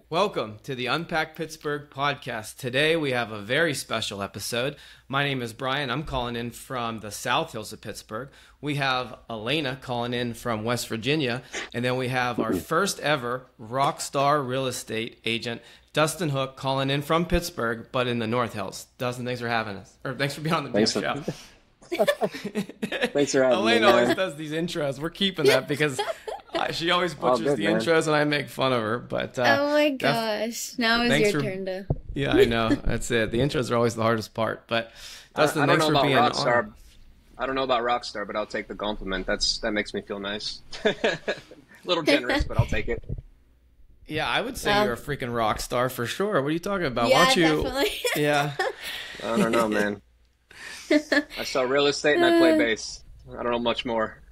Welcome to the Unpack Pittsburgh Podcast. Today we have a very special episode. My name is Bryan. I'm calling in from the South Hills of Pittsburgh. We have Alaina calling in from West Virginia. And then we have our first ever rock star real estate agent, Dustin Hook, calling in from Pittsburgh, but in the North Hills. Dustin, thanks for having us. Or thanks for being on the show. Thanks for having me, Alaina always does these intros. We're keeping that because she always butchers the intros and I make fun of her. But oh my gosh, now it's your turn to. Yeah, I know. That's it. The intros are always the hardest part. But Dustin, thanks for being on. I don't know about Rockstar, but I'll take the compliment. That makes me feel nice. A little generous, but I'll take it. Yeah, I would say you're a freaking rock star for sure. What are you talking about? Yeah, Why don't you? definitely. Yeah. I don't know, man. I sell real estate and I play bass. I don't know much more.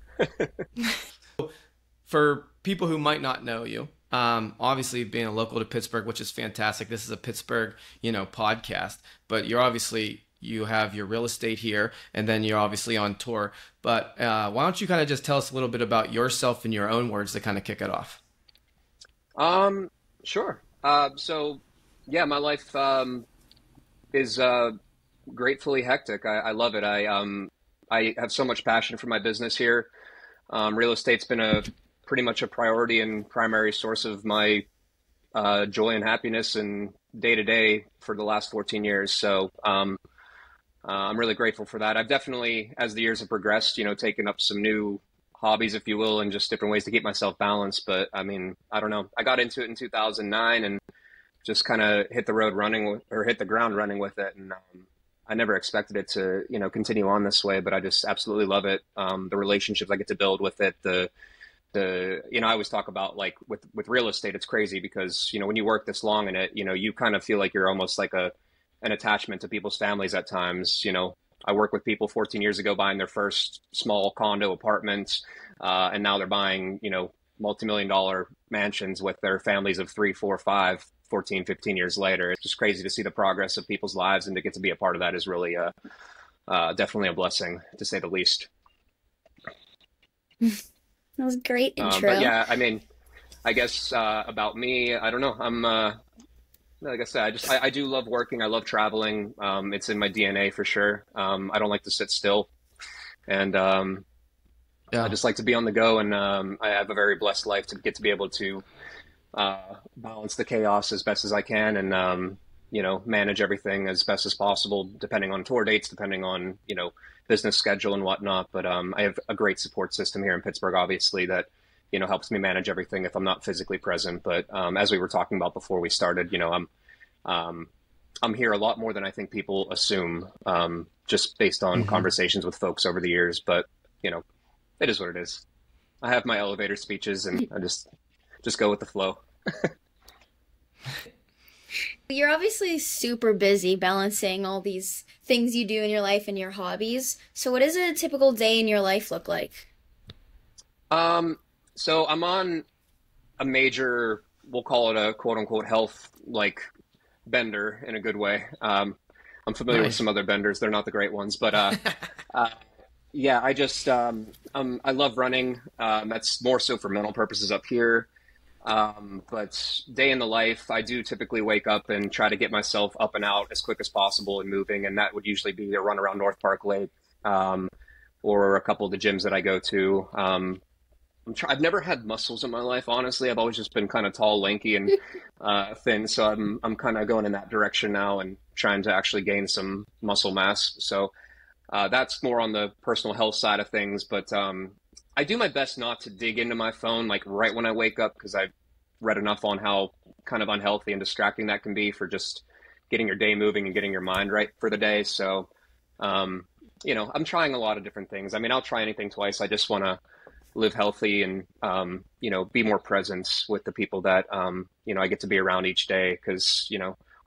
For people who might not know you, obviously being a local to Pittsburgh, which is fantastic. This is a Pittsburgh, podcast, but you have your real estate here and then you're obviously on tour. But why don't you kind of just tell us a little bit about yourself in your own words to kind of kick it off? Sure. So yeah, my life, is, gratefully hectic. I love it. I have so much passion for my business here. Real estate's been pretty much a priority and primary source of my joy and happiness and day to day for the last 14 years. So I'm really grateful for that. I've definitely, as the years have progressed, taken up some new hobbies, if you will, and just different ways to keep myself balanced. But I mean, I don't know. I got into it in 2009 and just kind of hit the ground running with it. And I never expected it to, continue on this way, but I just absolutely love it. The relationships I get to build with it, I always talk about like with real estate, it's crazy because, when you work this long in it, you kind of feel like you're almost like an attachment to people's families at times. I worked with people 14 years ago buying their first small condo apartments, and now they're buying, multi-million-dollar mansions with their families of 3, 4, 5, 14, 15 years later. It's just crazy to see the progress of people's lives, and to get to be a part of that is really definitely a blessing, to say the least. That was a great intro. But yeah, I mean, I guess about me, I don't know. I'm like I said, I do love working. I love traveling. It's in my DNA for sure. I don't like to sit still, and I just like to be on the go. And I have a very blessed life to get to be able to balance the chaos as best as I can, and manage everything as best as possible, depending on tour dates, depending on business schedule and whatnot. But I have a great support system here in Pittsburgh, obviously, that helps me manage everything if I'm not physically present. But as we were talking about before we started, I'm here a lot more than I think people assume, just based on conversations with folks over the years. But it is what it is. I have my elevator speeches, and I just go with the flow. You're obviously super busy balancing all these things you do in your life and your hobbies. So what does a typical day in your life look like? So I'm on a major, we'll call it a quote unquote health bender in a good way. I'm familiar with some other benders. They're not the great ones, but yeah, I just I love running. That's more so for mental purposes up here. But day in the life, I do typically wake up and try to get myself up and out as quick as possible and moving. And that would usually be a run around North Park Lake, or a couple of the gyms that I go to. I've never had muscles in my life, honestly. I've always just been kind of tall, lanky, and thin. So I'm kind of going in that direction now and trying to actually gain some muscle mass. So that's more on the personal health side of things. But I do my best not to dig into my phone right when I wake up, because I've read enough on how kind of unhealthy and distracting that can be for just getting your day moving and getting your mind right for the day. So, I'm trying a lot of different things. I mean, I'll try anything twice. I just want to live healthy and, be more present with the people that, I get to be around each day, because,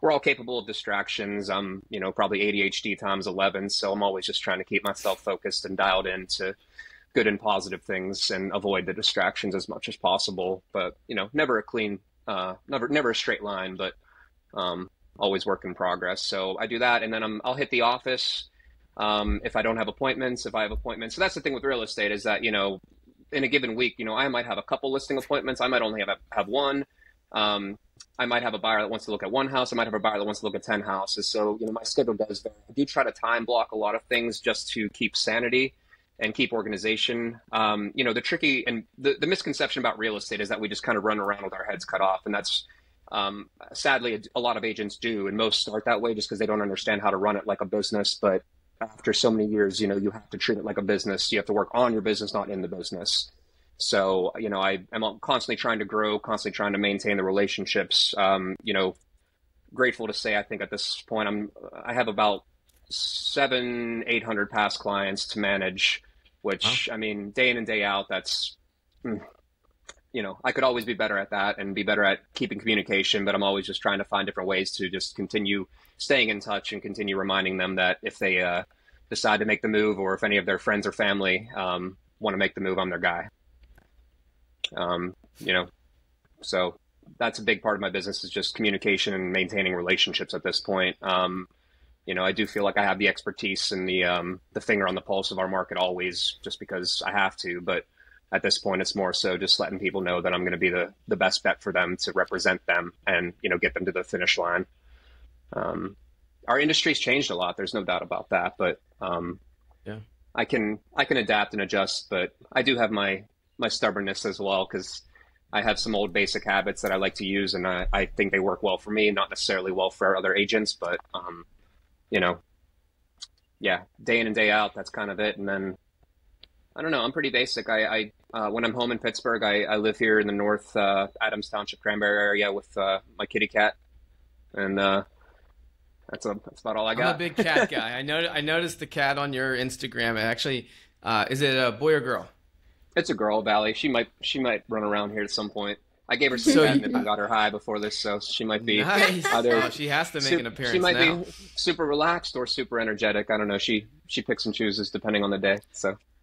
we're all capable of distractions. I'm, probably ADHD times 11. So I'm always just trying to keep myself focused and dialed into good and positive things and avoid the distractions as much as possible. But, never a clean, never a straight line, but always work in progress. So I do that. And then I'll hit the office if I don't have appointments, if I have appointments. So that's the thing with real estate, is that, in a given week, I might have a couple listing appointments. I might only have one. I might have a buyer that wants to look at one house. I might have a buyer that wants to look at 10 houses. So, my schedule does vary. I do try to time block a lot of things just to keep sanity and keep organization. The tricky and the misconception about real estate is that we just kind of run around with our heads cut off. And that's sadly a lot of agents do. And most start that way just because they don't understand how to run it like a business. But after so many years, you have to treat it like a business. You have to work on your business, not in the business. So, I'm constantly trying to grow, constantly trying to maintain the relationships. Grateful to say, I think at this point, I have about 700-800 past clients to manage, which, day in and day out, that's, I could always be better at that and be better at keeping communication, but I'm always just trying to find different ways to just continue staying in touch and continue reminding them that if they decide to make the move, or if any of their friends or family want to make the move, I'm their guy. So that's a big part of my business, is just communication and maintaining relationships at this point. I do feel like I have the expertise and the finger on the pulse of our market always, just because I have to. But at this point, it's more so just letting people know that I'm going to be the best bet for them to represent them and, get them to the finish line. Our industry's changed a lot. There's no doubt about that. But yeah, I can adapt and adjust. But I do have my stubbornness as well, because I have some old basic habits that I like to use, and I think they work well for me, not necessarily well for other agents, but day in and day out, that's kind of it. And then I don't know, I'm pretty basic. I when I'm home in Pittsburgh, I live here in the North Adams Township, Cranberry area with my kitty cat, and that's about all I got. I'm a big cat guy. I noticed the cat on your Instagram. Actually, is it a boy or girl? It's a girl, Valley. She might run around here at some point. I gave her some catnip and got her high before this, so she might be nice. either. She has to make an appearance. She might now. be super relaxed or super energetic. I don't know. She picks and chooses depending on the day.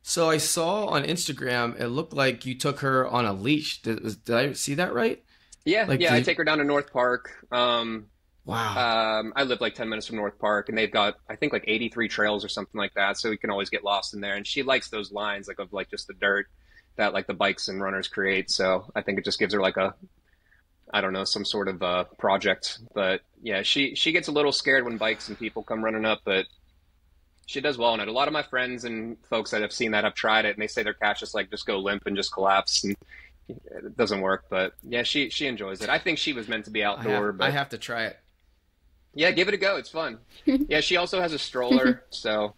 So I saw on Instagram, it looked like you took her on a leash. Did I see that right? Yeah, I take her down to North Park. Wow. I live like 10 minutes from North Park, and they've got, I think, like 83 trails or something like that, so we can always get lost in there. And she likes those lines of just the dirt that like the bikes and runners create. So I think it just gives her like some sort of project. But yeah, she gets a little scared when bikes and people come running up, but she does well in it. A lot of my friends and folks that have seen that have tried it, and they say their cats just go limp and just collapse, and it doesn't work. But yeah, she enjoys it. I think she was meant to be outdoor. I have to try it. Yeah, give it a go. It's fun. Yeah, she also has a stroller, so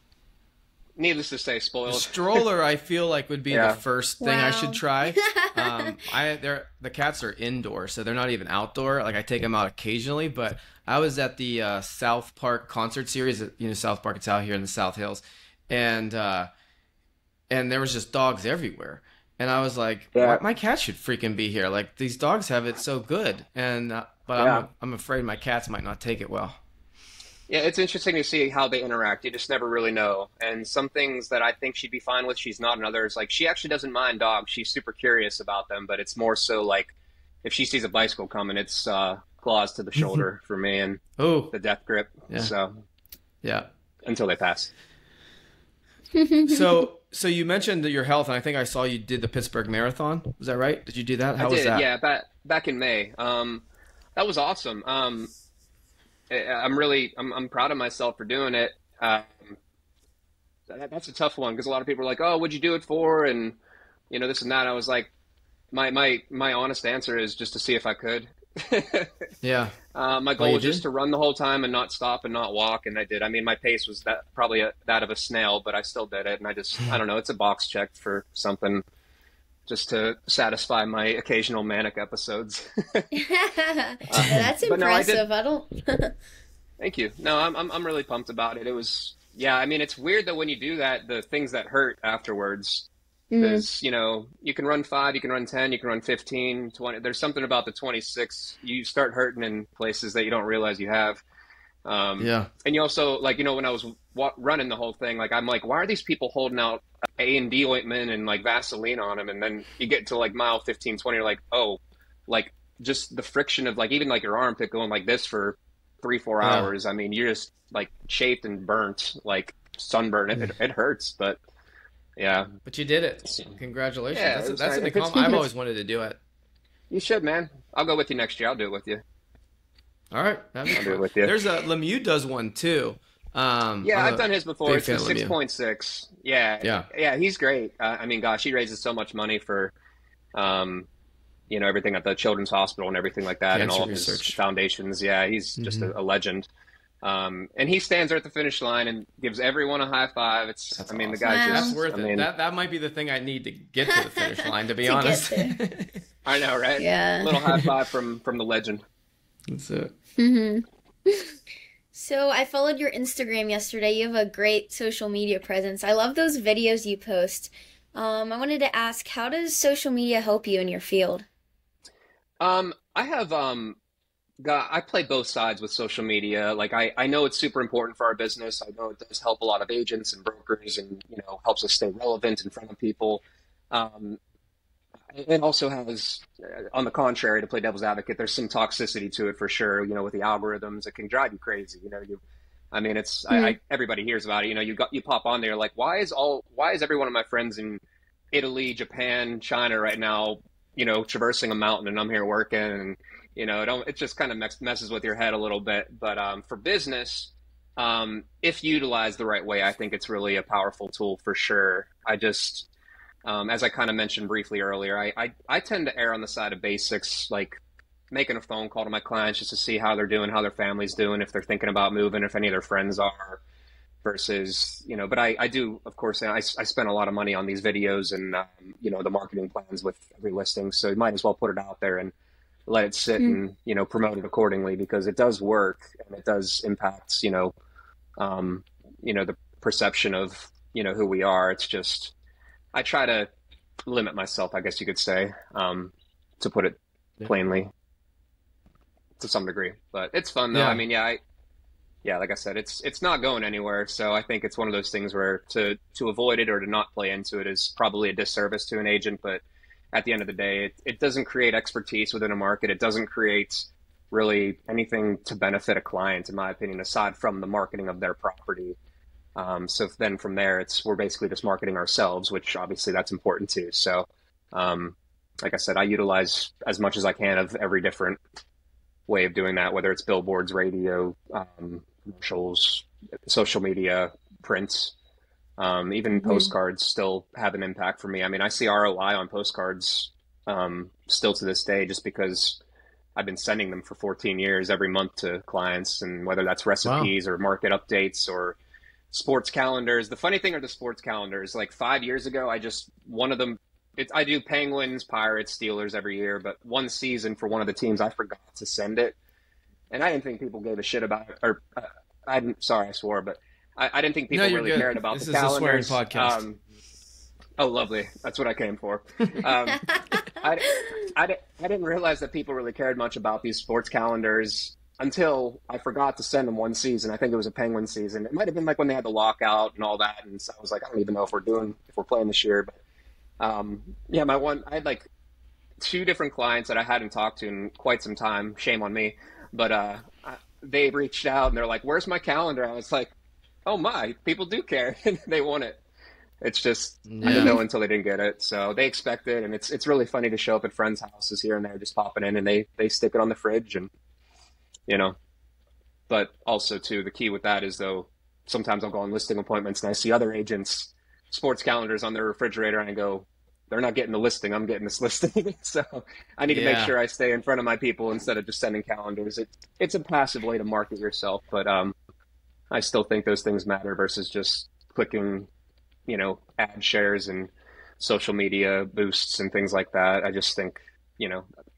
needless to say, spoiled. The stroller, I feel like, would be the first thing I should try. The cats are indoor, so they're not even outdoor. Like, I take them out occasionally, but I was at the South Park concert series. South Park, it's out here in the South Hills, and there was just dogs everywhere. And I was like, my cat should freaking be here. Like, these dogs have it so good, but I'm afraid my cats might not take it well. Yeah, it's interesting to see how they interact. You just never really know. And some things that I think she'd be fine with, she's not. And others, like, she actually doesn't mind dogs. She's super curious about them, but it's more so like if she sees a bicycle coming, it's claws to the shoulder for me and the death grip. Yeah. So yeah, until they pass. So you mentioned your health, and I think I saw you did the Pittsburgh Marathon. Was that right? Did you do that? How was that? Yeah, back in May. That was awesome. I'm proud of myself for doing it. That's a tough one because a lot of people are like, "Oh, what'd you do it for?" And this and that. I was like, my honest answer is just to see if I could. Yeah. My goal was just to run the whole time and not stop and not walk, and I did. I mean, my pace was probably that of a snail, but I still did it. And I don't know, it's a box check for something, just to satisfy my occasional manic episodes. That's impressive. No, Thank you. No, I'm really pumped about it. It was, I mean, it's weird though when you do that, the things that hurt afterwards. Because, you can run 5, you can run 10, you can run 15, 20. There's something about the 26. You start hurting in places that you don't realize you have. And you also, when I was running the whole thing, I'm like, why are these people holding out A&D ointment and, Vaseline on them? And then you get to, mile 15, 20, you're like, oh, just the friction of, even, your armpit going like this for 3-4 hours. I mean, you're just, chafed and burnt, sunburn. It hurts, but... Yeah, but you did it. Congratulations. That's an accomplishment. I've always wanted to do it. You should, man. I'll go with you next year. I'll do it with you. All right. That'd be I'll do fun. it with you. There's Lemieux does one too. Yeah, I've done his before. It's the fan of Lemieux. 6.6. Yeah, he's great. I mean, gosh, he raises so much money for, everything at the Children's Hospital and everything like that, and Cancer all of his research. foundations. Yeah, he's just a legend. And he stands there at the finish line and gives everyone a high five. That's the awesome. guy's Wow. just, That's worth I it. mean, That might be the thing I need to get to the finish line, to be To get honest. there. I know, right? Yeah. A little high five from the legend. That's it. So I followed your Instagram yesterday. You have a great social media presence. I love those videos you post. I wanted to ask, how does social media help you in your field? I have I play both sides with social media. Like I know it's super important for our business. I know it does help a lot of agents and brokers, and helps us stay relevant in front of people. It also has, on the contrary, to play devil's advocate, there's some toxicity to it for sure. With the algorithms, it can drive you crazy. Everybody hears about it. You pop on there like, why is every one of my friends in Italy, Japan, China right now, traversing a mountain, and I'm here working, and it just kind of messes with your head a little bit. But for business, if utilized the right way, I think it's really a powerful tool for sure. As I kind of mentioned briefly earlier, I tend to err on the side of basics, like making a phone call to my clients just to see how they're doing, how their family's doing, if they're thinking about moving, if any of their friends are, versus, but I do, of course, I spend a lot of money on these videos and, the marketing plans with every listing. So you might as well put it out there and let it sit and, promote it accordingly, because it does work and it does impact, the perception of, who we are. It's just, I try to limit myself, I guess you could say, to put it plainly, to some degree. But it's fun though. Yeah. I mean, like I said, it's not going anywhere. So I think it's one of those things where to avoid it or to not play into it is probably a disservice to an agent. But at the end of the day, it doesn't create expertise within a market. It doesn't create really anything to benefit a client, in my opinion, aside from the marketing of their property. So then from there, we're basically just marketing ourselves, which obviously that's important too. So, like I said, I utilize as much as I can of every different way of doing that, whether it's billboards, radio, commercials, social media, prints, even postcards still have an impact for me. I mean, I see ROI on postcards, still to this day, just because I've been sending them for 14 years every month to clients, and whether that's recipes or market updates or sports calendars. The funny thing are the sports calendars. Like 5 years ago, I do Penguins, Pirates, Steelers every year, but one season for one of the teams, I forgot to send it. And I didn't think people gave a shit about it. Or sorry, I swore, but I didn't think people really cared about the calendars. This is a swearing podcast. Oh, lovely. That's what I came for. I didn't realize that people really cared much about these sports calendars until I forgot to send them one season. I think it was a Penguin season. It might have been like when they had the lockout and all that. And so I was like, I don't even know if we're playing this year. But I had like 2 different clients that I hadn't talked to in quite some time. Shame on me. But they reached out and they're like, where's my calendar? I was like, oh my, people do care. They want it. It's just, I didn't know until they didn't get it. So they expect it. And it's really funny to show up at friends' houses here and there, just popping in, and they stick it on the fridge, and but also too, the key with that is, though, sometimes I'll go on listing appointments and I see other agents' sports calendars on their refrigerator, and I go, they're not getting the listing, I'm getting this listing. So I need to make sure I stay in front of my people instead of just sending calendars. It's a passive way to market yourself, but I still think those things matter versus just clicking, ad shares and social media boosts and things like that. I just think,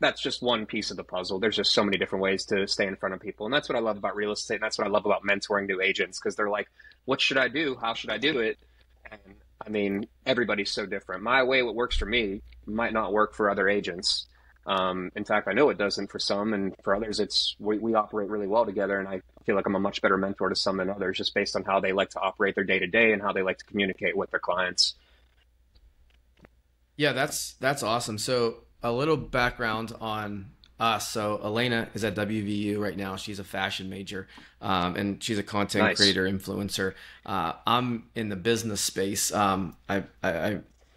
that's just one piece of the puzzle. There's just so many different ways to stay in front of people. And that's what I love about real estate. And that's what I love about mentoring new agents, because they're like, what should I do? How should I do it? And I mean, everybody's so different. My way, what works for me might not work for other agents. In fact, I know it doesn't for some, and for others, we operate really well together. And I feel like I'm a much better mentor to some than others, just based on how they like to operate their day to day and how they like to communicate with their clients. Yeah, that's awesome. So a little background on us. So Alaina is at WVU right now. She's a fashion major, and she's a content creator, influencer. I'm in the business space. I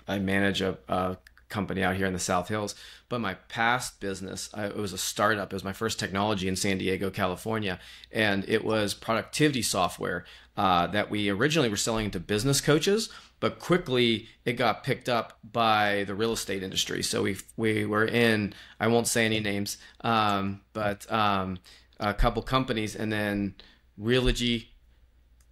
manage a company out here in the South Hills. But my past business, it was a startup. It was my first technology in San Diego, California. And it was productivity software that we originally were selling to business coaches, but quickly it got picked up by the real estate industry. So we were in, I won't say any names, but a couple companies, and then Realogy,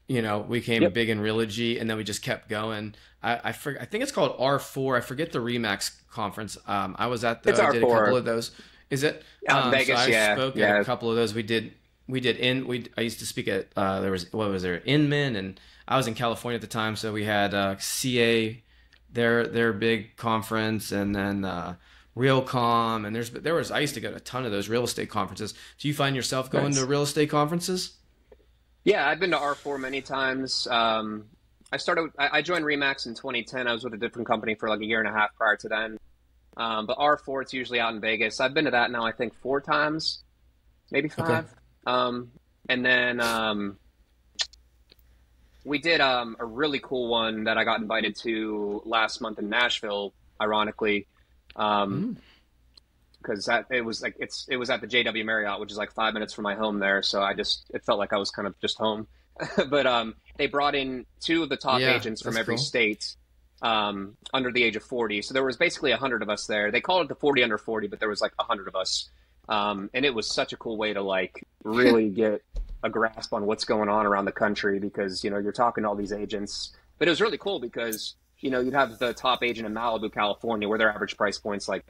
we became big in Realogy, and then we just kept going. I think it's called R4. I forget the Remax conference. I was at I did a couple of those. Is it? Vegas, so I spoke at a couple of those. I used to speak at Inman, and I was in California at the time, so we had CA, their big conference, and then Realcomm, and I used to go to a ton of those real estate conferences. Do you find yourself going to real estate conferences? Yeah, I've been to R4 many times. I joined Remax in 2010. I was with a different company for like a year and a half prior to then. But R4, it's usually out in Vegas. I've been to that now, I think 4 times, maybe 5. Okay. And then we did a really cool one that I got invited to last month in Nashville, ironically, because it was at the JW Marriott, which is like 5 minutes from my home there. So it felt like I was kind of just home. But they brought in 2 of the top agents from every state under the age of 40. So there was basically 100 of us there. They called it the 40 under 40, but there was like 100 of us. And it was such a cool way to like really get a grasp on what's going on around the country, because, you're talking to all these agents. But it was really cool because, you'd have the top agent in Malibu, California, where their average price point's like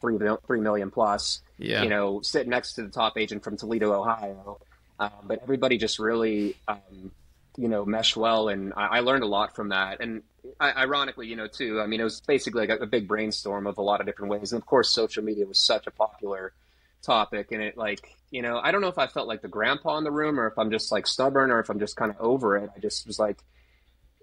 3 million plus, sitting next to the top agent from Toledo, Ohio. But everybody just really, meshed well. And I learned a lot from that. And ironically, too, I mean, it was basically like a big brainstorm of a lot of different ways. And of course, social media was such a popular topic. And it I don't know if I felt like the grandpa in the room, or if I'm just like stubborn, or if I'm just kind of over it. I just was like,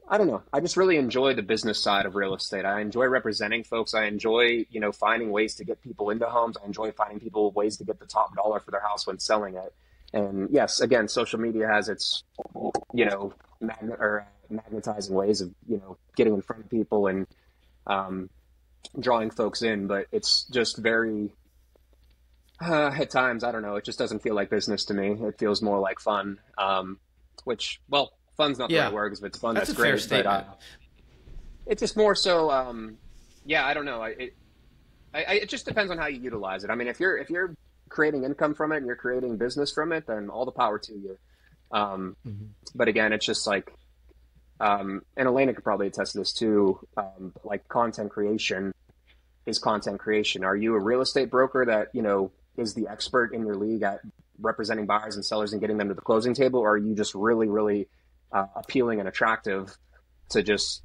I don't know. I just really enjoy the business side of real estate. I enjoy representing folks. I enjoy, finding ways to get people into homes. I enjoy finding people ways to get the top dollar for their house when selling it. And yes, again, social media has its, magnetizing ways of, getting in front of people and drawing folks in. But it's just very, at times, I don't know, it just doesn't feel like business to me. It feels more like fun, which, well, fun's not the right word, because if it's fun, that's great. But it's just more so, I don't know. It just depends on how you utilize it. I mean, if you're creating income from it and you're creating business from it, then all the power to you. But again, it's just like, and Alaina could probably attest to this too. Like content creation is content creation. Are you a real estate broker that, is the expert in your league at representing buyers and sellers and getting them to the closing table? Or are you just really, really appealing and attractive to just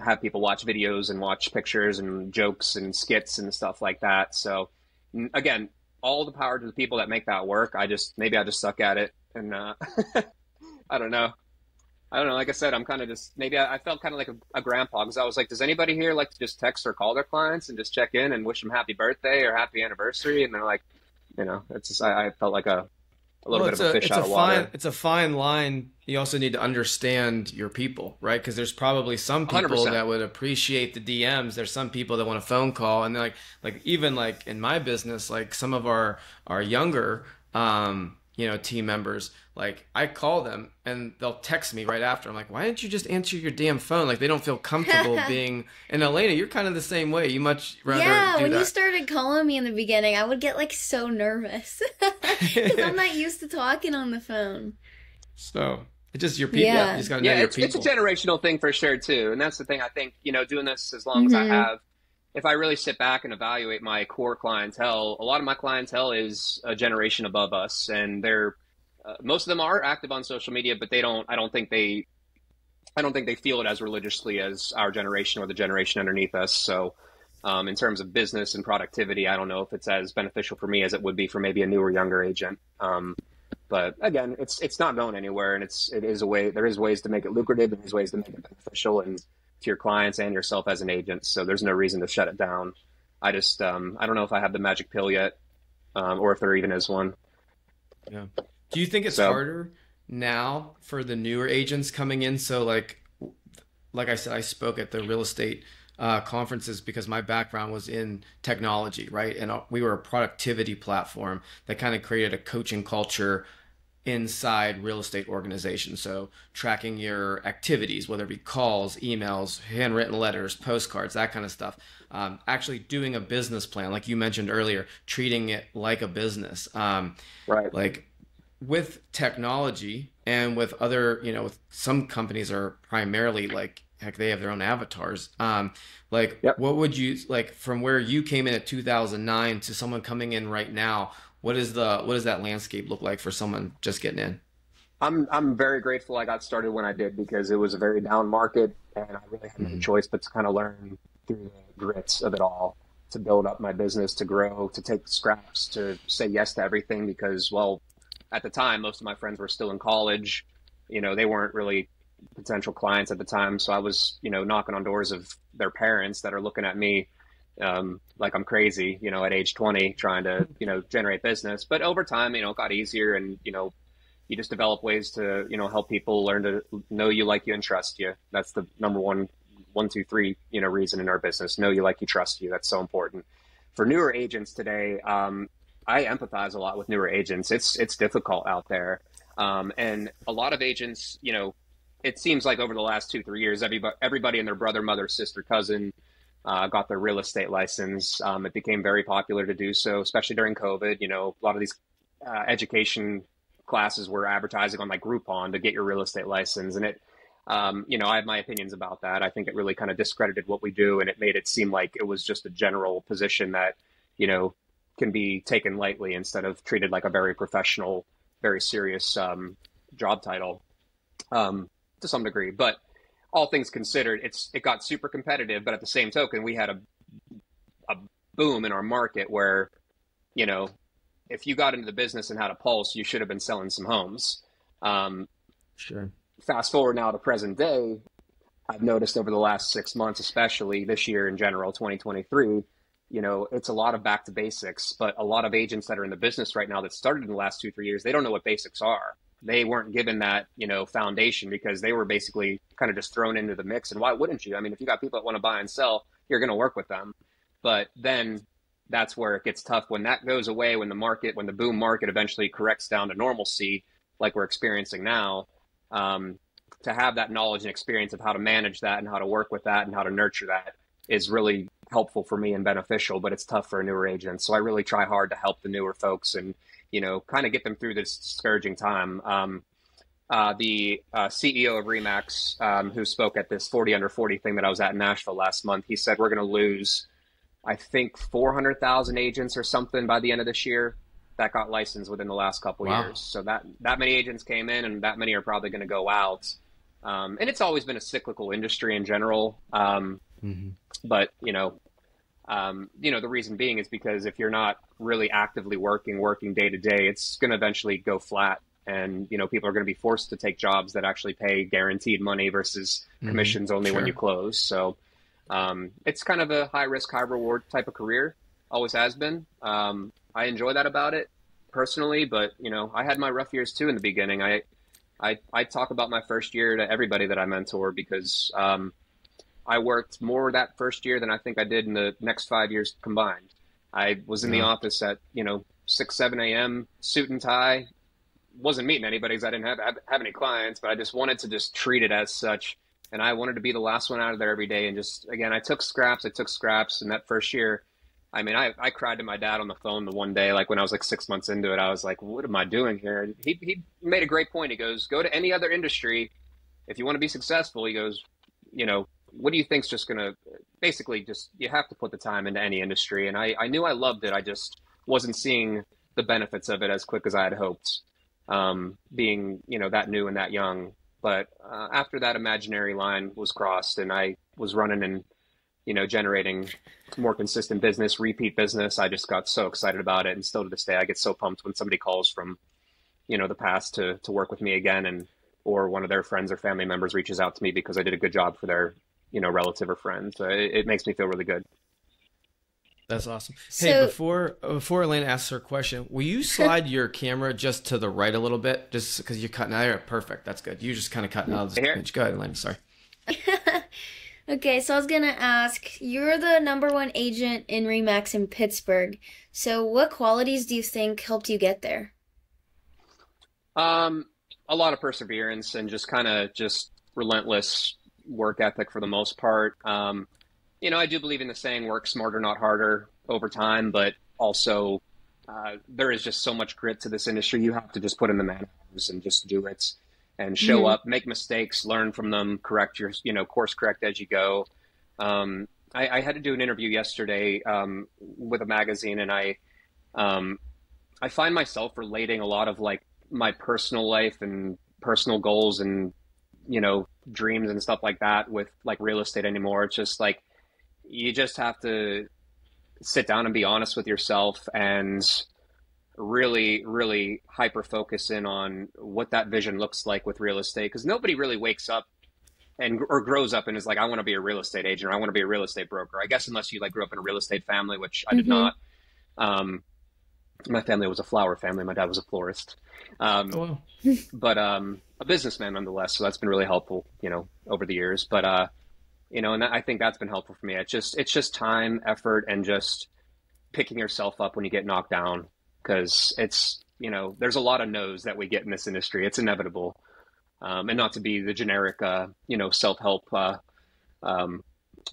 have people watch videos and watch pictures and jokes and skits and stuff like that? So again, all the power to the people that make that work. Maybe I just suck at it, and I don't know. Like I said, I'm kind of just, maybe I felt kind of like a grandpa, because I was like, does anybody here like to just text or call their clients and just check in and wish them happy birthday or happy anniversary? And they're like, it's just, I felt like a little bit of a fish out of water. It's a fine line. You also need to understand your people, right? Because there's probably some people 100%. that would appreciate the DMs. There's some people that want a phone call, and they're like even like in my business, like some of our younger team members, like I call them and they'll text me right after. I'm like, why didn't you just answer your damn phone? Like they don't feel comfortable being. And Alaina, you're kind of the same way. You much rather do when that. You started calling me in the beginning, I would get like so nervous because I'm not used to talking on the phone. So it's just your people. Yeah. You just gotta know your people. It's a generational thing for sure too. And that's the thing. I think, doing this as long as I have, if I really sit back and evaluate my core clientele, a lot of my clientele is a generation above us, and they're most of them are active on social media, but I don't think they feel it as religiously as our generation or the generation underneath us. So in terms of business and productivity, I don't know if it's as beneficial for me as it would be for maybe a newer, younger agent. But again, it's not going anywhere, and there is ways to make it lucrative, and there's ways to make it beneficial and to your clients and yourself as an agent. So there's no reason to shut it down. I just, I don't know if I have the magic pill yet, or if there even is one. Yeah. Do you think it's harder now for the newer agents coming in? So like I said, I spoke at the real estate conferences because my background was in technology, right? And we were a productivity platform that kind of created a coaching culture inside real estate organizations. So tracking your activities, whether it be calls, emails, handwritten letters, postcards, that kind of stuff. Actually doing a business plan, like you mentioned earlier, treating it like a business. Right. Like with technology and with other, with some companies are primarily like, heck, they have their own avatars. Yep. What would you like from where you came in at 2009 to someone coming in right now? What does that landscape look like for someone just getting in? I'm very grateful I got started when I did, because it was a very down market and I really had no choice but to kind of learn through the grits of it all, to build up my business, to grow, to take scraps, to say yes to everything, because, well, at the time, most of my friends were still in college. They weren't really potential clients at the time. So I was, knocking on doors of their parents that are looking at me like I'm crazy, at age 20, trying to, generate business. But over time, it got easier, and, you just develop ways to, help people learn to know you, like you, and trust you. That's the number one, 1, 2, 3, reason in our business. Know you, like you, trust you. That's so important. For newer agents today, I empathize a lot with newer agents. It's difficult out there. And a lot of agents, it seems like over the last 2, 3 years, everybody and their brother, mother, sister, cousin got their real estate license. It became very popular to do so, especially during COVID. A lot of these education classes were advertising on like Groupon to get your real estate license. And it, I have my opinions about that. I think it really kind of discredited what we do, and it made it seem like it was just a general position that, can be taken lightly instead of treated like a very professional, very serious job title to some degree. But all things considered, it got super competitive. But at the same token, we had a boom in our market where, if you got into the business and had a pulse, you should have been selling some homes. Sure. Fast forward now to present day, I've noticed over the last 6 months, especially this year in general, 2023, it's a lot of back to basics. But a lot of agents that are in the business right now that started in the last 2, 3 years, they don't know what basics are. They weren't given that, foundation, because they were basically kind of just thrown into the mix. And why wouldn't you? I mean, if you got people that want to buy and sell, you're going to work with them. But then that's where it gets tough. When that goes away, when the boom market eventually corrects down to normalcy, like we're experiencing now, to have that knowledge and experience of how to manage that and how to work with that and how to nurture that is really helpful for me and beneficial, but it's tough for a newer agent. So I really try hard to help the newer folks and, kind of get them through this discouraging time. The CEO of Remax, who spoke at this 40 under 40 thing that I was at in Nashville last month, he said, we're going to lose, I think, 400,000 agents or something by the end of this year that got licensed within the last couple of years. So that many agents came in, and that many are probably going to go out. And it's always been a cyclical industry in general. But, the reason being is because if you're not really actively working day to day, it's going to eventually go flat. And, people are going to be forced to take jobs that actually pay guaranteed money versus commissions only when you close. So it's kind of a high risk, high reward type of career. Always has been. I enjoy that about it personally, but, I had my rough years too in the beginning. I talk about my first year to everybody that I mentor, because I worked more that first year than I think I did in the next 5 years combined. I was in the office at, 6, 7 a.m., suit and tie. Wasn't meeting anybody because I didn't have any clients, but I just wanted to just treat it as such. And I wanted to be the last one out of there every day. And just, again, I took scraps. And that first year, I mean, I cried to my dad on the phone the one day, like when I was like 6 months into it. I was like, what am I doing here? And he made a great point. He goes, go to any other industry. If you want to be successful, he goes, what do you think's just going to basically just, you have to put the time into any industry. And I knew I loved it. I just wasn't seeing the benefits of it as quick as I had hoped, being, that new and that young. But after that imaginary line was crossed and I was running and, generating more consistent business, repeat business, I just got so excited about it. And still to this day, I get so pumped when somebody calls from, the past to work with me again, or one of their friends or family members reaches out to me because I did a good job for their, relative or friend. So it makes me feel really good. That's awesome. Hey, before Alaina asks her question, will you slide your camera just to the right a little bit, just because you're cutting out? Perfect. That's good. You just kind of cutting out of the pitch. Go ahead, Alaina. Sorry. Okay, so I was gonna ask, you're the #1 agent in Remax in Pittsburgh. So what qualities do you think helped you get there? A lot of perseverance and just kind of just relentless work ethic for the most part. I do believe in the saying, work smarter, not harder over time, but also there is just so much grit to this industry. You have to just put in the man hours and just do it and show Mm-hmm. up, make mistakes, learn from them, correct your, course correct as you go. I had to do an interview yesterday with a magazine, and I find myself relating a lot of like my personal life and personal goals and dreams and stuff like that with like real estate anymore. It's just like you just have to sit down and be honest with yourself and really, really hyper focus in on what that vision looks like with real estate. Because nobody really wakes up and or grows up and is like, I want to be a real estate agent or I want to be a real estate broker. I guess unless you like grew up in a real estate family, which I did Mm-hmm. not. My family was a flower family. My dad was a florist. Oh, wow. But a businessman nonetheless. So that's been really helpful, over the years. But and I think that's been helpful for me. It's just time, effort, and just picking yourself up when you get knocked down, because it's there's a lot of no's that we get in this industry. It's inevitable, and not to be the generic self-help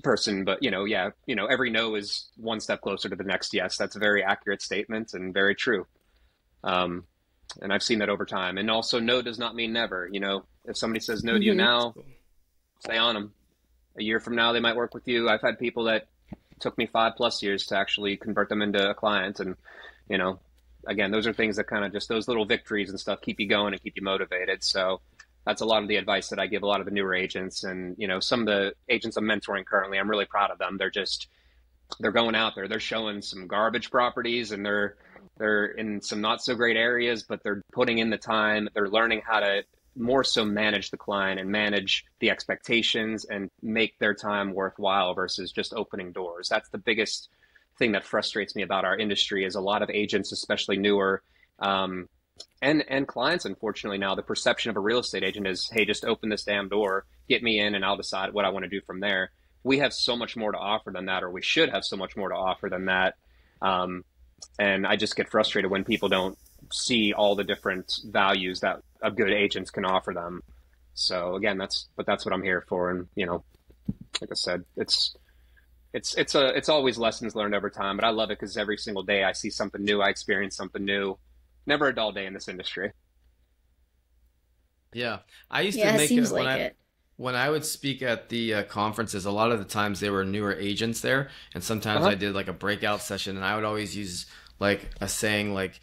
person, but every no is one step closer to the next yes. That's a very accurate statement and very true. And I've seen that over time. And also, no does not mean never. If somebody says no to you Mm-hmm. now, stay on them. A year from now, they might work with you. I've had people that took me 5+ years to actually convert them into a client. And, again, those are things that kind of just those little victories and stuff keep you going and keep you motivated. So that's a lot of the advice that I give a lot of the newer agents. And, some of the agents I'm mentoring currently, I'm really proud of them. They're going out there, they're showing some garbage properties, and they're in some not so great areas, but they're putting in the time. They're learning how to more so manage the client and manage the expectations and make their time worthwhile versus just opening doors. That's the biggest thing that frustrates me about our industry is a lot of agents, especially newer, and clients, unfortunately now, the perception of a real estate agent is, hey, just open this damn door, get me in, and I'll decide what I want to do from there. We have so much more to offer than that, or we should have so much more to offer than that. And I just get frustrated when people don't see all the different values that a good agent can offer them. So again, that's what I'm here for. And, like I said, it's always lessons learned over time, but I love it because every single day I see something new. I experience something new. Never a dull day in this industry. Yeah. I used to Yeah, it make seems it like it. when I would speak at the conferences, a lot of the times they were newer agents there, and sometimes Uh-huh. I did like a breakout session, and I would always use like a saying like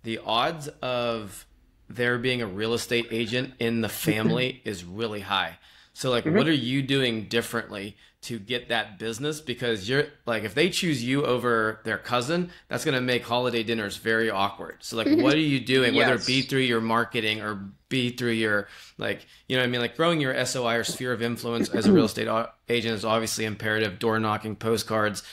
the odds of there being a real estate agent in the family is really high. So like, what are you doing differently to get that business? Because you're like, if they choose you over their cousin, that's going to make holiday dinners very awkward. So like, what are you doing, whether it be Yes. through your marketing or be through your, like, you know what I mean? Like growing your SOI or sphere of influence as a real estate agent is obviously imperative. Door knocking, postcards,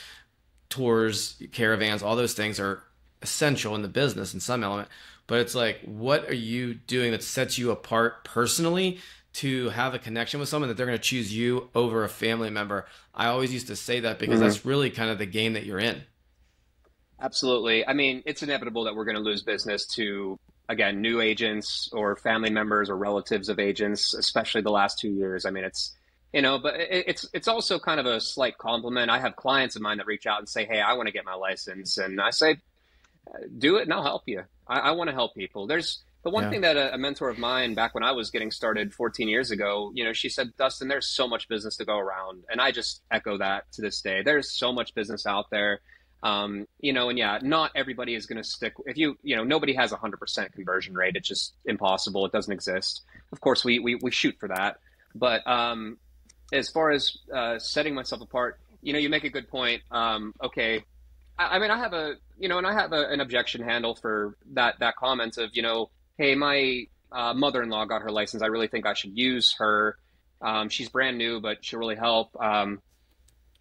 tours, caravans, all those things are essential in the business in some element. But it's like, what are you doing that sets you apart personally to have a connection with someone that they're going to choose you over a family member? I always used to say that because that's really kind of the game that you're in. Absolutely. I mean, it's inevitable that we're going to lose business to, again, new agents or family members or relatives of agents, especially the last 2 years. I mean, but it's also kind of a slight compliment. I have clients of mine that reach out and say, hey, I want to get my license. And I say, do it and I'll help you. I want to help people. There's the one Yeah. thing that a mentor of mine back when I was getting started 14 years ago, she said, Dustin, there's so much business to go around. And I just echo that to this day. There's so much business out there. And yeah, not everybody is going to stick. If nobody has 100% conversion rate. It's just impossible. It doesn't exist. Of course, we shoot for that. But as far as setting myself apart, you make a good point. Okay. I mean, I have an objection handle for that comment of, hey, my mother-in-law got her license. I really think I should use her. She's brand new, but she'll really help.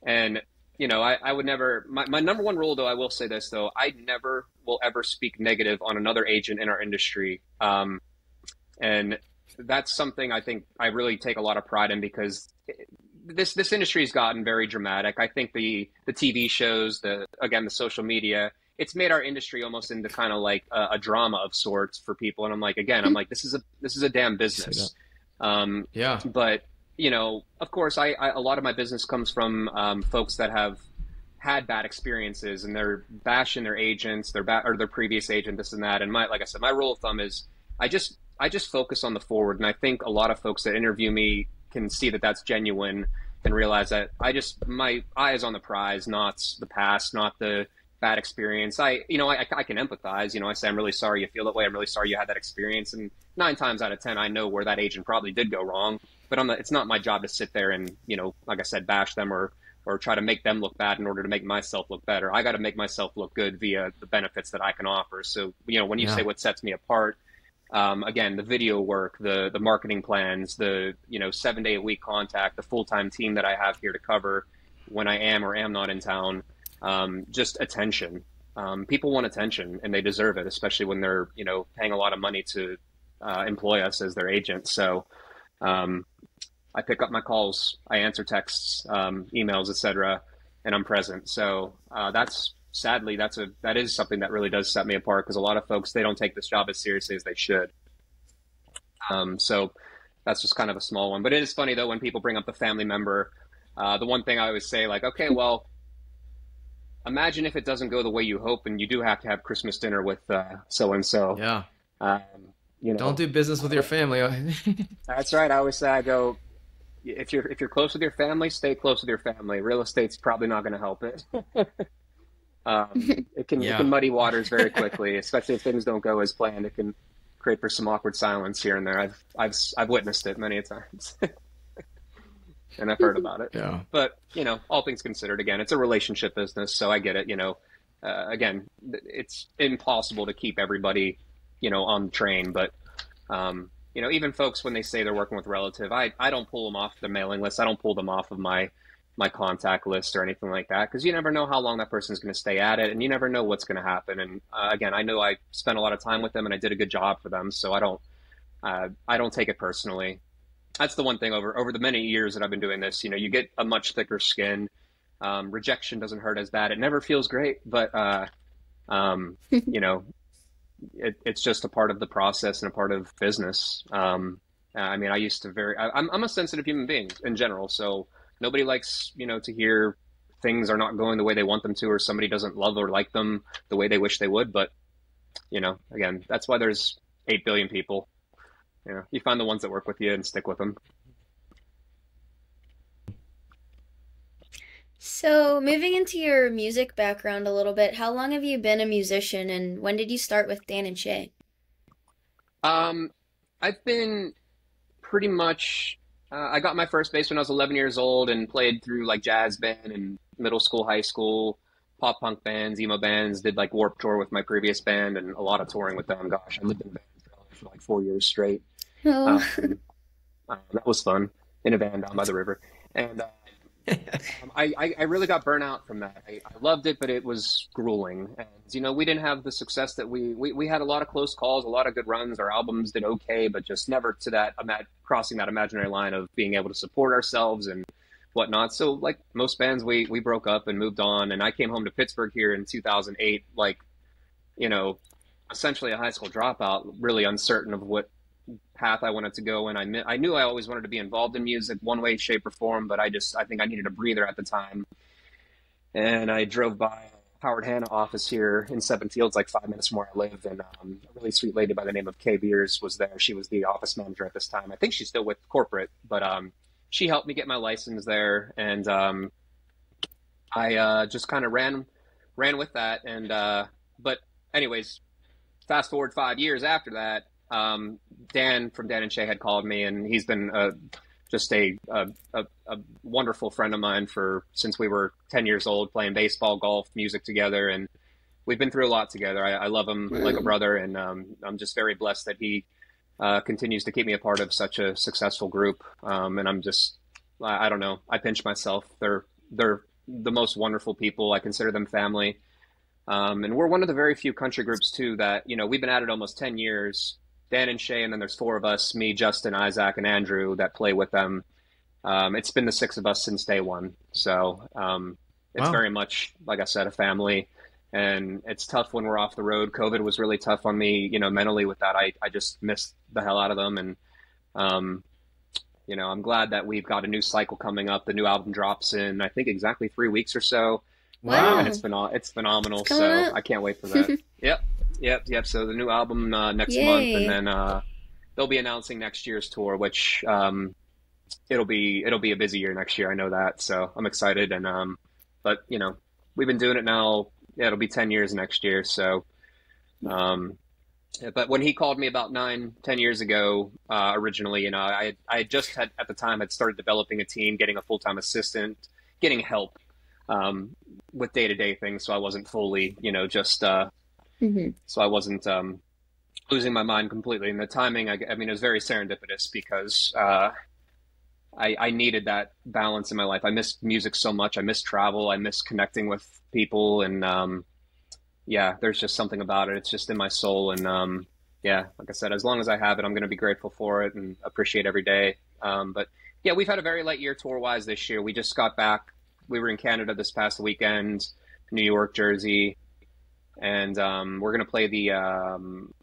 And, I would never, my number one rule, though, I will say this, though, I never will ever speak negative on another agent in our industry. And that's something I think I really take a lot of pride in because this industry's gotten very dramatic. I think the TV shows, the social media, it's made our industry almost into kind of like a drama of sorts for people. And I'm like, this is a damn business. Yeah. But of course, I a lot of my business comes from folks that have had bad experiences and they're bashing their agents, or their previous agent, this and that. And like I said, my rule of thumb is I just focus on the forward. And I think a lot of folks that interview me can see that that's genuine and realize that my eye is on the prize, not the past, not the bad experience. I can empathize. I say, I'm really sorry you feel that way. I'm really sorry you had that experience. And 9 times out of 10, I know where that agent probably did go wrong, but it's not my job to sit there and, like I said, bash them or try to make them look bad in order to make myself look better. I got to make myself look good via the benefits that I can offer. So, when you say what sets me apart, again, the video work, the marketing plans, the 7-day-a-week contact, the full-time team that I have here to cover when I am or am not in town, just attention. People want attention and they deserve it, especially when they're paying a lot of money to employ us as their agent. So I pick up my calls, I answer texts, emails, etc., and I'm present. So that is something that really does set me apart, because a lot of folks, they don't take this job as seriously as they should. So that's just kind of a small one. But it is funny though when people bring up the family member. The one thing I always say, like, okay, well, imagine if it doesn't go the way you hope and you do have to have Christmas dinner with so and so. Yeah. Don't do business with your family. That's right. I always say, I go, if you're close with your family, stay close with your family. Real estate's probably not going to help it. It can muddy waters very quickly, especially if things don't go as planned. It can create for some awkward silence here and there. I've witnessed it many a times. And I've heard about it. Yeah. But, all things considered, again, it's a relationship business, so I get it. Again, it's impossible to keep everybody, on the train. But, even folks, when they say they're working with a relative, I don't pull them off the mailing list. I don't pull them off of my contact list or anything like that, because you never know how long that person's going to stay at it, and you never know what's going to happen. And again, I know I spent a lot of time with them and I did a good job for them, so I don't take it personally. That's the one thing over the many years that I've been doing this, you get a much thicker skin. Rejection doesn't hurt as bad. It never feels great, but, it's just a part of the process and a part of business. I'm a sensitive human being in general. So nobody likes, to hear things are not going the way they want them to, or somebody doesn't love or like them the way they wish they would. But, again, that's why there's 8 billion people. You find the ones that work with you and stick with them. So, moving into your music background a little bit, how long have you been a musician, and when did you start with Dan and Shay? I've been pretty much, I got my first bass when I was 11 years old and played through like jazz band in middle school, high school, pop punk bands, emo bands, did like Warped Tour with my previous band and a lot of touring with them. Gosh, I lived in bands for like 4 years straight. Oh. That was fun, in a van down by the river. And I really got burnt out from that. I loved it, but it was grueling. And, we didn't have the success that we had a lot of close calls, a lot of good runs. Our albums did okay, but just never to that, crossing that imaginary line of being able to support ourselves and whatnot. So like most bands, we broke up and moved on. And I came home to Pittsburgh here in 2008, like, essentially a high school dropout, really uncertain of what path I wanted to go in. I knew I always wanted to be involved in music one way, shape, or form, but I think I needed a breather at the time. And I drove by Howard Hanna office here in Seven Fields, like 5 minutes from where I live, and a really sweet lady by the name of Kay Beers was there. She was the office manager at this time. I think she's still with corporate, but she helped me get my license there, and I just kind of ran with that. And but anyways, fast forward 5 years after that, Dan from Dan and Shay had called me, and he's been just a wonderful friend of mine since we were 10 years old, playing baseball, golf, music together, and we've been through a lot together. I love him like a brother, and I'm just very blessed that he continues to keep me a part of such a successful group. And I'm just, I don't know, I pinch myself. They're the most wonderful people. I consider them family. And we're one of the very few country groups too that, we've been at it almost 10 years. Dan and Shay, and then there's 4 of us, me, Justin, Isaac, and Andrew, that play with them. It's been the six of us since day one. So it's very much, like I said, a family. And it's tough when we're off the road. COVID was really tough on me, mentally with that. I just missed the hell out of them. And, I'm glad that we've got a new cycle coming up. The new album drops in, I think, exactly 3 weeks or so. Wow. And it's phenomenal. So I can't wait for that. Yep. So the new album next month. And then they'll be announcing next year's tour, which it'll be a busy year next year. I know that. So I'm excited. And but, we've been doing it now. Yeah, it'll be 10 years next year. So, but when he called me about 9-10 years ago, originally, I just had, at the time, had started developing a team, getting a full-time assistant, getting help with day-to-day things. So I wasn't fully, so I wasn't losing my mind completely. And the timing, I mean, it was very serendipitous because I needed that balance in my life. I miss music so much. I miss travel. I miss connecting with people. And there's just something about it. It's just in my soul. And like I said, as long as I have it, I'm going to be grateful for it and appreciate every day. But yeah, we've had a very light year tour-wise this year. We just got back. We were in Canada this past weekend, New York, Jersey. And we're going to play the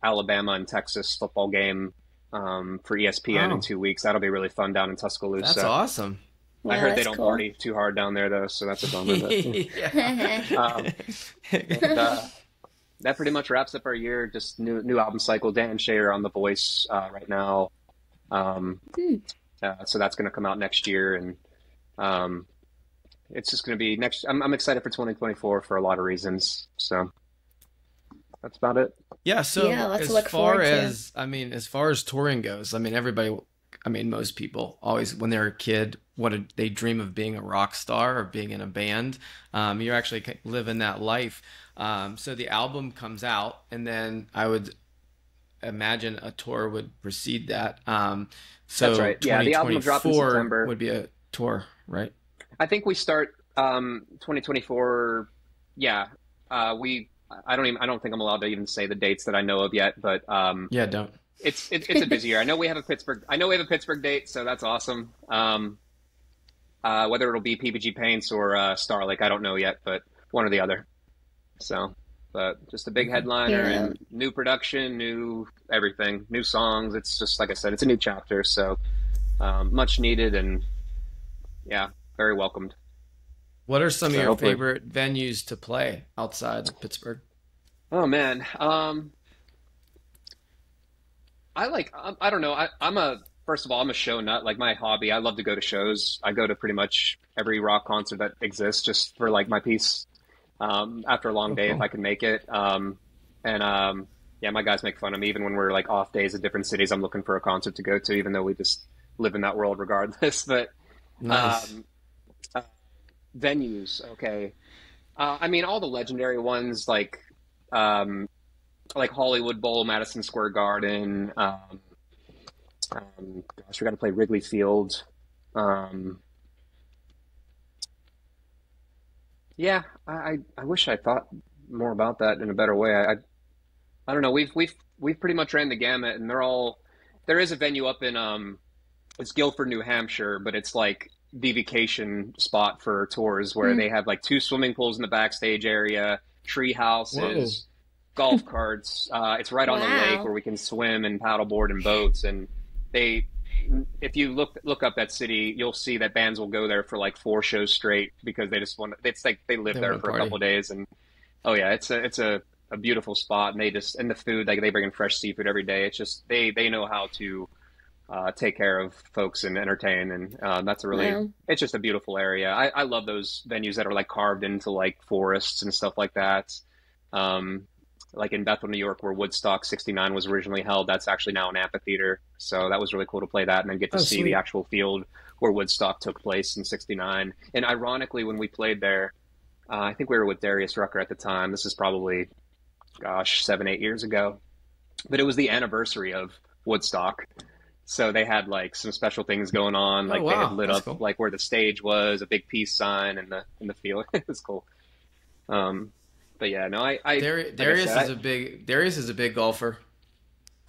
Alabama and Texas football game for ESPN in 2 weeks. That'll be really fun down in Tuscaloosa. That's awesome. I heard they don't party too hard down there though, so that's a bummer. That pretty much wraps up our year. Just new album cycle. Dan and Shay are on The Voice right now, so that's going to come out next year, and it's just going to be next. I'm excited for 2024 for a lot of reasons. So that's about it. Yeah. So as far as touring goes, I mean, most people always, when they're a kid, they dream of being a rock star or being in a band. You're actually living that life. So the album comes out, and then I would imagine a tour would precede that. So that's right. Yeah, the album will drop in September. Would be a tour, right? I think we start 2024. Yeah, I don't think I'm allowed to even say the dates that I know of yet, but don't. It's a busy year. I know we have a Pittsburgh date, so that's awesome. Whether it'll be PPG Paints or Star Lake, I don't know yet, but one or the other. So, but just a big headliner and new production, new everything, new songs. It's just, like I said, it's a new chapter. So much needed and very welcomed. What are some of your favorite venues to play outside of Pittsburgh? Oh man. I don't know. First of all, I'm a show nut. Like, my hobby, I love to go to shows. I go to pretty much every rock concert that exists just for like my peace. After a long day, if I can make it. My guys make fun of me even when we're like off days at different cities. I'm looking for a concert to go to, even though we just live in that world regardless. But nice. Venues, okay. I mean, all the legendary ones like Hollywood Bowl, Madison Square Garden. We got to play Wrigley Field. I wish I thought more about that in a better way. I don't know. We've pretty much ran the gamut, and there is a venue up in it's Guilford, New Hampshire, but it's like the vacation spot for tours where they have like 2 swimming pools in the backstage area, tree houses, golf carts. It's right on the lake where we can swim and paddleboard and boats. And if you look up that city, you'll see that bands will go there for like 4 shows straight because they just it's like they live there for a couple of days. And it's a beautiful spot. And and the food, like, they bring in fresh seafood every day. It's just, they know how to take care of folks and entertain. And that's it's just a beautiful area. I love those venues that are like carved into like forests and stuff like that. Like in Bethel, New York, where Woodstock 69 was originally held, that's actually now an amphitheater. So that was really cool to play that and then get to see the actual field where Woodstock took place in 69. And ironically, when we played there, I think we were with Darius Rucker at the time. This is probably, 7-8 years ago. But it was the anniversary of Woodstock. So they had like some special things going on. Like they had lit up like where the stage was, a big peace sign in the field. It was cool. But yeah, no, Darius is a big golfer.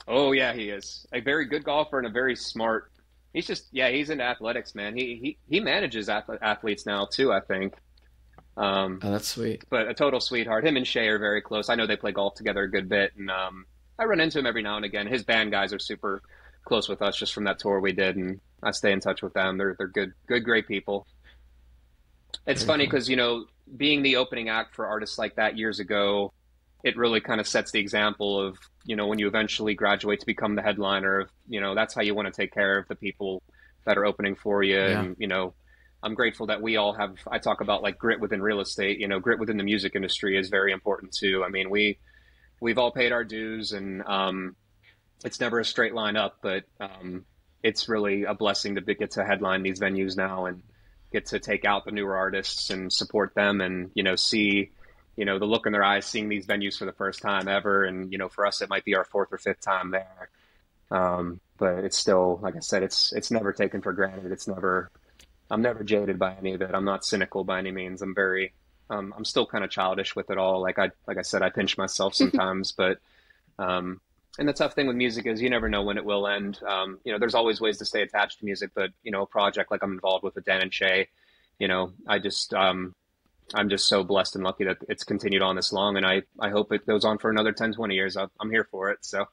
Oh yeah, he is a very good golfer and a very smart He's just, yeah, he's into athletics, man. He manages athletes now too, I think. Oh, that's sweet. But a total sweetheart. Him and Shay are very close. I know they play golf together a good bit, and I run into him every now and again. His band guys are super close with us just from that tour we did, and I stay in touch with them. They're good, great people. It's funny because, you know, being the opening act for artists like that years ago, it really kind of sets the example of, you know, when you eventually graduate to become the headliner of, you know, that's how you want to take care of the people that are opening for you. Yeah. And, you know, I'm grateful that we all have, I talk about like grit within real estate, you know, grit within the music industry is very important too. I mean, we've all paid our dues, and it's never a straight line up, but it's really a blessing to get to headline these venues now and get to take out the newer artists and support them, and, you know, see, you know, the look in their eyes seeing these venues for the first time ever. And, you know, for us, it might be our fourth or fifth time there. But it's still, like I said, it's never taken for granted. I'm never jaded by any of it. I'm not cynical by any means. I'm still kind of childish with it all. Like I said, I pinch myself sometimes, but, and the tough thing with music is you never know when it will end. You know, there's always ways to stay attached to music, but, you know, a project like I'm involved with Dan and Shay, you know, I'm just so blessed and lucky that it's continued on this long, and I hope it goes on for another 10, 20 years. I'm here for it. So,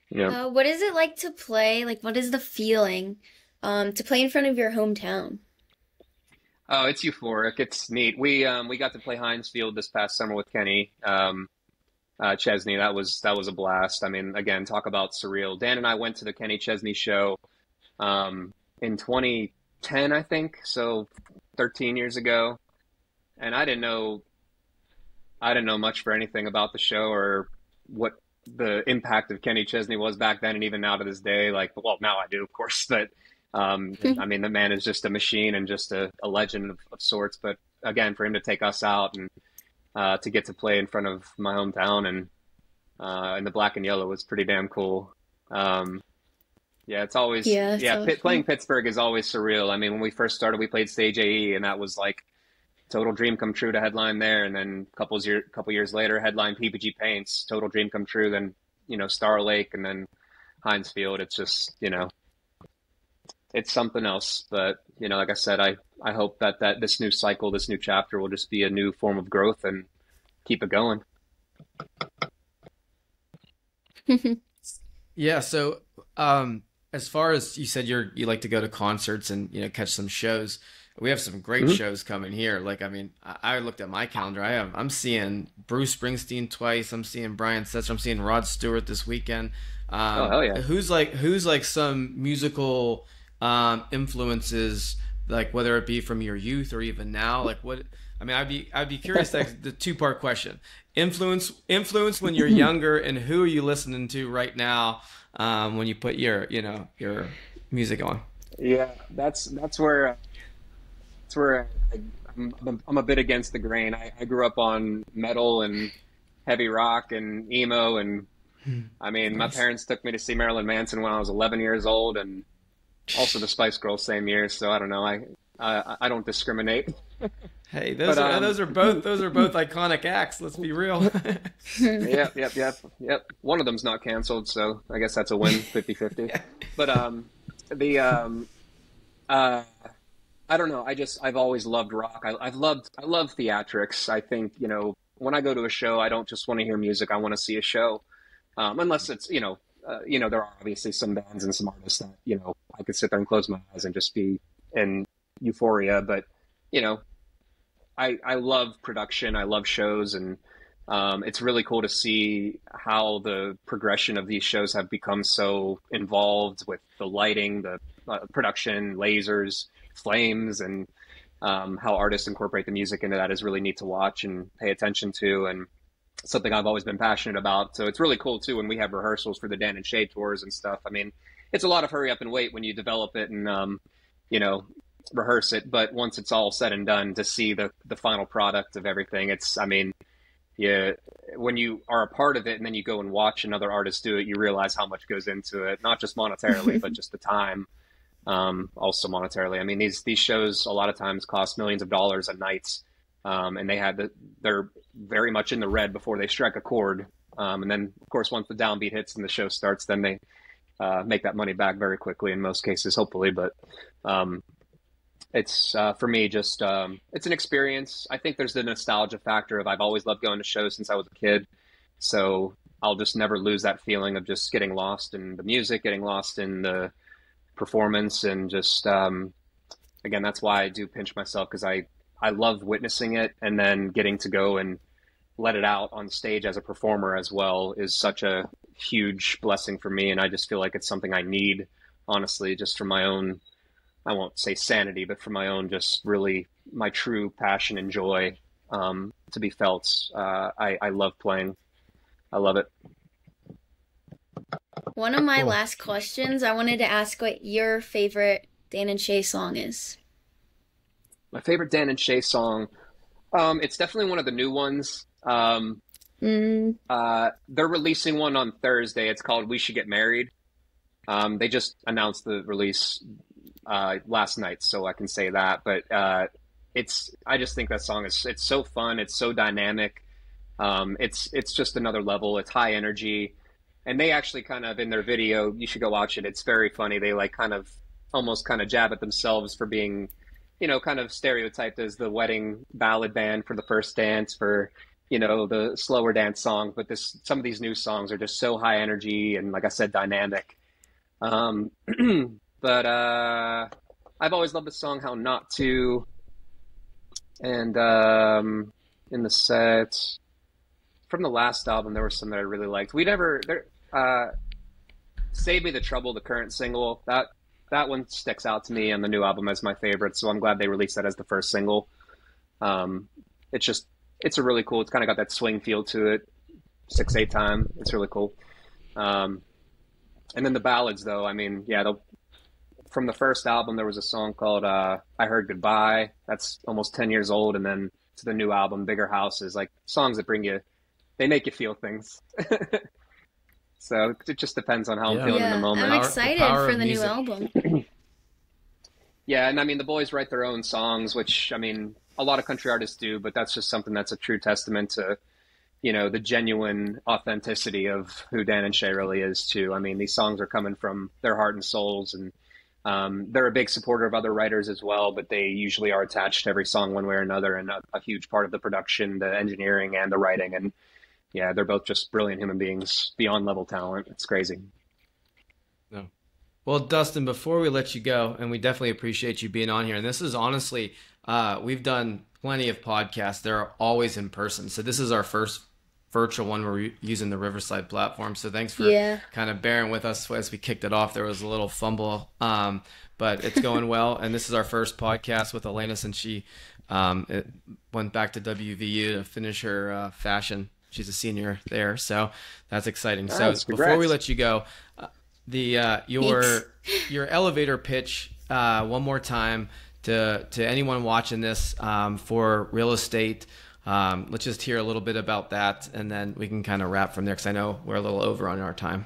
yeah. What is it like to play? Like, what is the feeling to play in front of your hometown? Oh, it's euphoric. It's neat. We got to play Heinz Field this past summer with Kenny Chesney. That was a blast. I mean, again, talk about surreal. Dan and I went to the Kenny Chesney show in 2010, I think. So 13 years ago, and I didn't know much for anything about the show or what the impact of Kenny Chesney was back then, and even now to this day. Like, well, now I do, of course, but I mean, the man is just a machine and just a legend of sorts. But again, for him to take us out and to get to play in front of my hometown and in the black and yellow was pretty damn cool. Yeah, it's always, playing Pittsburgh is always surreal. I mean, when we first started, we played Stage AE, and that was like total dream come true to headline there. And then a couple years later, headline PPG Paints, total dream come true. Then, you know, Star Lake, and then Heinz Field. It's just, you know, it's something else. But, you know, like I said, I hope that this new cycle, this new chapter will just be a new form of growth and keep it going. Yeah. So, as far as you said, you like to go to concerts and, you know, catch some shows. We have some great shows coming here. Like, I mean, I looked at my calendar. I'm seeing Bruce Springsteen twice. I'm seeing Brian Setzer. I'm seeing Rod Stewart this weekend. Oh, hell yeah. Who's like some musical influences, like whether it be from your youth or even now? Like, what? I mean, I'd be curious. Like, the 2-part question: influence when you're younger, and who are you listening to right now when you put your music on? Yeah, that's where I'm a bit against the grain. I grew up on metal and heavy rock and emo, and I mean, my parents took me to see Marilyn Manson when I was 11 years old, and also the Spice Girls same year. So I don't know. I don't discriminate. Hey, those are both iconic acts. Let's be real. Yep. One of them's not canceled, so I guess that's a win, 50-50. Yeah. But I don't know. I've always loved rock. I love theatrics. I think, you know, when I go to a show, I don't just want to hear music. I want to see a show. Unless it's, there are obviously some bands and some artists that, you know, I could sit there and close my eyes and just be in euphoria. But, you know, I love production. I love shows, and it's really cool to see how the progression of these shows have become so involved with the lighting, the production, lasers, flames, and how artists incorporate the music into that is really neat to watch and pay attention to, and something I've always been passionate about. So it's really cool too when we have rehearsals for the Dan and Shay tours and stuff. I mean, it's a lot of hurry up and wait when you develop it and rehearse it, but once it's all said and done, to see the final product of everything, when you are a part of it and then you go and watch another artist do it, you realize how much goes into it, not just monetarily, but just the time. Also monetarily. I mean, these shows a lot of times cost millions of dollars a night, and they're very much in the red before they strike a chord. And then, of course, once the downbeat hits and the show starts, then make that money back very quickly in most cases, hopefully. But it's for me just it's an experience. I think there's the nostalgia factor of I've always loved going to shows since I was a kid, so I'll just never lose that feeling of just getting lost in the music, getting lost in the performance, and just again, that's why I do pinch myself, because I love witnessing it, and then getting to go and let it out on stage as a performer as well is such a huge blessing for me. And I just feel like it's something I need, honestly, just for my own, I won't say sanity, but for my own, just really my true passion and joy to be felt. I love playing. I love it. One of my last questions, I wanted to ask what your favorite Dan and Shay song is. My favorite Dan and Shay song, it's definitely one of the new ones. They're releasing one on Thursday. It's called We Should Get Married. They just announced the release last night, so I can say that. But I just think that song it's so fun. It's so dynamic. It's just another level. It's high energy. And they actually kind of, in their video, you should go watch it. It's very funny. They like almost jab at themselves for being, kind of stereotyped as the wedding ballad band for the first dance, for, the slower dance song. But some of these new songs are just so high energy and, like I said, dynamic. But I've always loved the song How Not To. And in the set, from the last album, there were some that I really liked. Save Me the Trouble, the current single, that one sticks out to me on the new album as my favorite, so I'm glad they released that as the first single. It's a really cool, it's kind of got that swing feel to it, 6/8 time, it's really cool. And then the ballads, though, from the first album, there was a song called I Heard Goodbye, that's almost 10 years old, and then to the new album, Bigger Houses, like songs that they make you feel things. So it just depends on how I'm feeling in the moment. I'm excited for the new album. Yeah, and the boys write their own songs, which, a lot of country artists do, but that's just something that's a true testament to, the genuine authenticity of who Dan and Shay really is, too. These songs are coming from their heart and souls, and they're a big supporter of other writers as well, but they usually are attached to every song one way or another, and a huge part of the production, the engineering, and the writing. And yeah, they're both just brilliant human beings, beyond level talent. It's crazy. No. Well, Dustin, before we let you go, and we definitely appreciate you being on here, and this is honestly, we've done plenty of podcasts. They're always in person. So this is our first virtual one. We're using the Riverside platform. So thanks for kind of bearing with us as we kicked it off. There was a little fumble, but it's going well. And this is our first podcast with Alaina since she went back to WVU to finish her fashion. She's a senior there, so that's exciting. So before we let you go, your elevator pitch one more time to anyone watching this for real estate. Let's just hear a little bit about that, and then we can kind of wrap from there, because I know we're a little over on our time.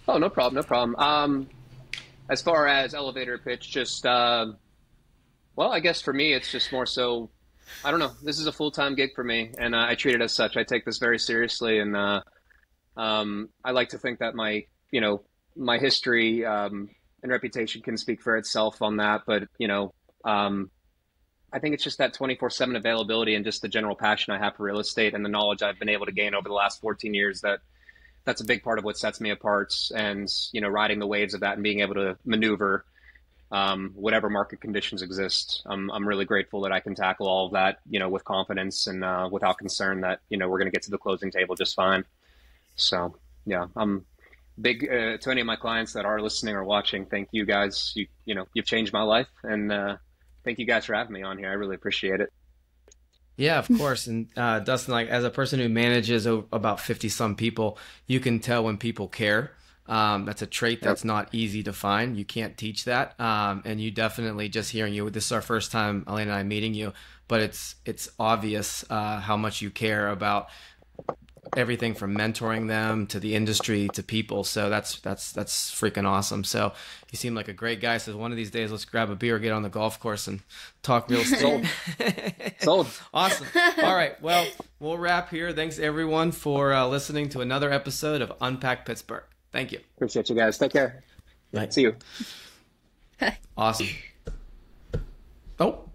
Oh, no problem. As far as elevator pitch, just I guess for me, it's just more so, I don't know. This is a full-time gig for me, and I treat it as such. I take this very seriously, and I like to think that my history and reputation can speak for itself on that. But I think it's just that 24/7 availability and just the general passion I have for real estate and the knowledge I've been able to gain over the last 14 years. That's a big part of what sets me apart, and riding the waves of that and being able to maneuver whatever market conditions exist. I'm really grateful that I can tackle all of that, with confidence and without concern that, we're going to get to the closing table just fine. So, yeah, I'm big to any of my clients that are listening or watching. Thank you guys. You've changed my life, and thank you guys for having me on here. I really appreciate it. Yeah, of course. And Dustin, like as a person who manages about 50 some people, you can tell when people care. That's a trait that's not easy to find. You can't teach that. And you definitely, just hearing you, this is our first time, Alaina and I, meeting you, but it's obvious how much you care about everything from mentoring them to the industry to people. So that's freaking awesome. So you seem like a great guy. So one of these days, let's grab a beer, get on the golf course, and talk real estate. Sold. Awesome. All right. Well, we'll wrap here. Thanks everyone for listening to another episode of Unpack Pittsburgh. Thank you. Appreciate you guys. Take care. Bye. See you. Awesome. Oh.